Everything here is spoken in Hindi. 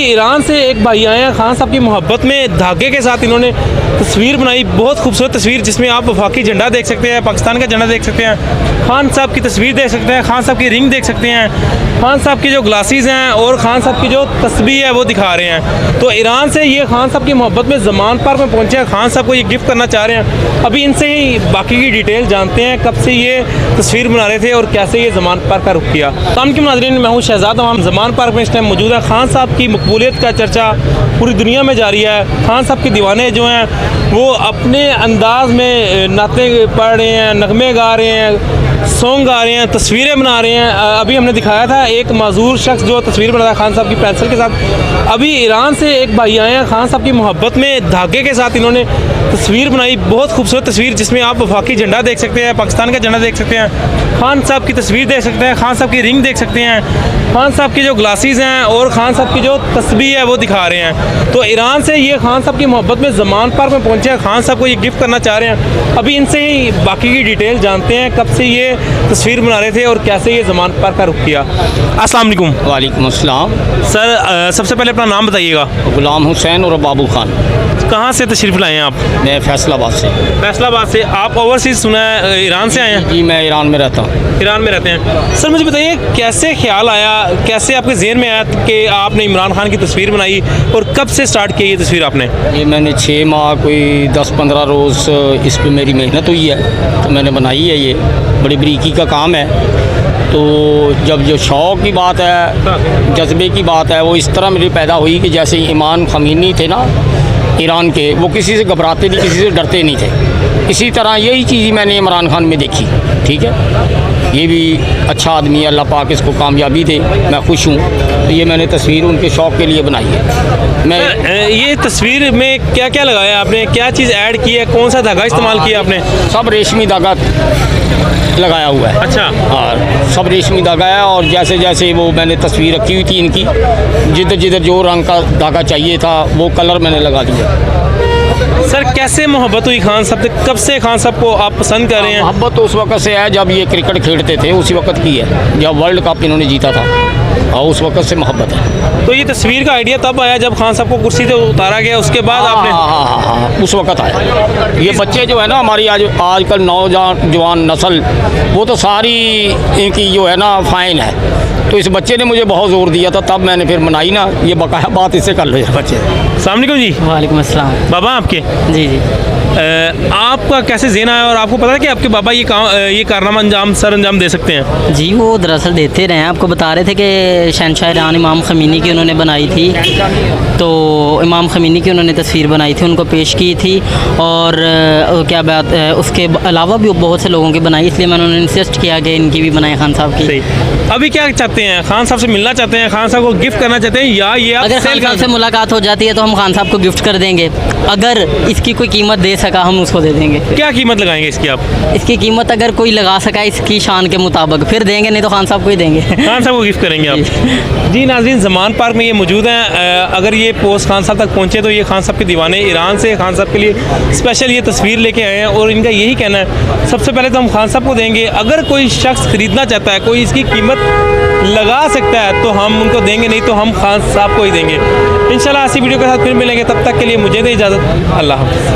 ईरान से एक भाई आए हैं, खान साहब की मोहब्बत में धागे के साथ इन्होंने तस्वीर बनाई, बहुत खूबसूरत तस्वीर जिसमें आप वफाकी झंडा देख सकते हैं, पाकिस्तान का झंडा देख सकते हैं, खान साहब की तस्वीर देख सकते हैं, खान साहब की रिंग देख सकते हैं, खान साहब की जो ग्लासेस हैं और खान साहब की जो तस्वीर है वो दिखा रहे हैं। तो ईरान से ये खान साहब की मोहब्बत में ज़मान पार्क में पहुँचे हैं, खान साहब को ये गिफ्ट करना चाह रहे हैं। अभी इनसे ही बाकी की डिटेल जानते हैं, कब से ये तस्वीर बना रहे थे और कैसे ये ज़मान पार्क का रुख किया। शाम की नाज़रीन, मैं हूँ शहजाद अवाम, ज़मान पार्क में इस टाइम मौजूद है। खान साहब की मकबूलियत का चर्चा पूरी दुनिया में जारी है। खान साहब के दीवाने जो हैं वो अपने अंदाज में नाते पढ़ रहे हैं, नगमे गा रहे हैं, सॉन्ग गा रहे हैं, तस्वीरें बना रहे हैं। अभी हमने दिखाया था एक माजूर शख्स जो तस्वीर बना था खान साहब की पेंसिल के साथ। अभी ईरान से एक भाई आए हैं, खान साहब की मोहब्बत में धागे के साथ इन्होंने तस्वीर बनाई, बहुत खूबसूरत तस्वीर जिसमें आप वफाकी झंडा देख सकते हैं, पाकिस्तान का झंडा देख सकते हैं, खान साहब की तस्वीर देख सकते हैं, खान साहब की रिंग देख सकते हैं, खान साहब की जो ग्लासेस हैं और खान साहब की जो तस्वीर है वो दिखा रहे हैं। तो ईरान से ये खान साहब की मोहब्बत में ज़मान पार्क में पहुँचे हैं, खान साहब को ये गिफ्ट करना चाह रहे हैं। अभी इनसे ही बाकी की डिटेल जानते हैं, कब से ये तस्वीर बना रहे थे और कैसे ये ज़मान पार्क का रुख किया। अस्सलाम वालेकुम। वालेकुम अस्सलाम। सर, सबसे पहले अपना नाम बताइएगा। गुलाम हुसैन और बाबू खान। कहाँ से तशरीफ़ लाए हैं आप? मैं फैसलाबाद से। फैसलाबाद से। आप ओवरसीज़ सुना है ईरान से आए हैं? जी, मैं ईरान में रहता हूँ। ईरान में रहते हैं। सर मुझे बताइए कैसे ख्याल आया, कैसे आपके ज़हन में आया कि आपने इमरान खान की तस्वीर बनाई और कब से स्टार्ट की ये तस्वीर आपने? ये मैंने 6 माह कोई 10-15 रोज़ इस पर मेरी मेहनत हुई है, तो मैंने बनाई है। ये बड़ी बरीकी का काम है। तो जब जो शौक़ की बात है, जज्बे की बात है, वो इस तरह मेरी पैदा हुई कि जैसे इमाम ख़मीनी थे ना ईरान के, वो किसी से घबराते नहीं, किसी से डरते नहीं थे। इसी तरह यही चीज़ मैंने इमरान खान में देखी। ठीक है, ये भी अच्छा आदमी है, अल्लाह पाक इसको कामयाबी दे, मैं खुश हूँ। तो ये मैंने तस्वीर उनके शौक़ के लिए बनाई है। मैं ये तस्वीर में क्या क्या लगाया आपने, क्या चीज़ ऐड की है, कौन सा धागा इस्तेमाल किया आपने? सब रेशमी धागा लगाया हुआ है। अच्छा। हाँ, सब रेशमी धागा है। और जैसे जैसे वो मैंने तस्वीर रखी हुई थी इनकी, जिधर जिधर जो रंग का धागा चाहिए था वो कलर मैंने लगा दिया। सर कैसे मोहब्बत हुई खान साहब से, कब से खान साहब को आप पसंद कर रहे हैं? मोहब्बत तो उस वक्त से है जब ये क्रिकेट खेलते थे, उसी वक्त की है जब वर्ल्ड कप इन्होंने जीता था, और उस वक्त से मोहब्बत है। तो ये तस्वीर का आइडिया तब आया जब खान साहब को कुर्सी से उतारा गया, उसके बाद आपने? हाँ, उस वक्त आया। ये बच्चे जो है ना हमारी आजकल नौजवान नस्ल, वो तो सारी इनकी जो है ना फाइन है। तो इस बच्चे ने मुझे बहुत ज़ोर दिया था, तब मैंने फिर बनाई ना। ये बकाया बात इससे कर लो ये बच्चे। अस्सलाम वालेकुम जी। वालेकुम अस्सलाम। बाबा आपके? जी जी। आपका कैसे ज़हन आया और आपको पता है कि आपके बाबा ये कारनामा अंजाम दे सकते हैं? जी, वो दरअसल देते रहे हैं। आपको बता रहे थे कि शहंशाह ईरान इमाम ख़मीनी की उन्होंने बनाई थी, तो इमाम ख़मीनी की उन्होंने तस्वीर बनाई थी, उनको पेश की थी। और क्या बात, उसके अलावा भी बहुत से लोगों की बनाई, इसलिए मैंने उन्होंने इंसिस्ट किया कि इनकी भी बनाए खान साहब की। अभी क्या चाहते हैं, खान साहब से मिलना चाहते हैं, खान साहब को गिफ्ट करना चाहते हैं, या ये अगर खान साहब से मुलाकात हो जाती है तो हम खान साहब को गिफ्ट कर देंगे। अगर इसकी कोई कीमत दे सका हम उसको दे देंगे। क्या कीमत लगाएंगे इसकी आप? इसकी कीमत अगर कोई लगा सका इसकी शान के मुताबिक फिर देंगे, नहीं तो खान साहब को ही देंगे। खान साहब को गिफ्ट करेंगे आप? जी नाज़रीन, ज़मान पार्क में ये मौजूद हैं। अगर ये पोस्ट खान साहब तक पहुँचे तो ये खान साहब के दीवाने ईरान से खान साहब के लिए स्पेशल ये तस्वीर लेके आए हैं और इनका यही कहना है सबसे पहले तो हम खान साहब को देंगे। अगर कोई शख्स ख़रीदना चाहता है, कोई इसकी कीमत लगा सकता है तो हम उनको देंगे, नहीं तो हम खान साहब को ही देंगे। इंशाल्लाह ऐसी वीडियो के साथ फिर मिलेंगे, तब तक के लिए मुझे दे इजाज़त। अल्लाह हाफ़िज़।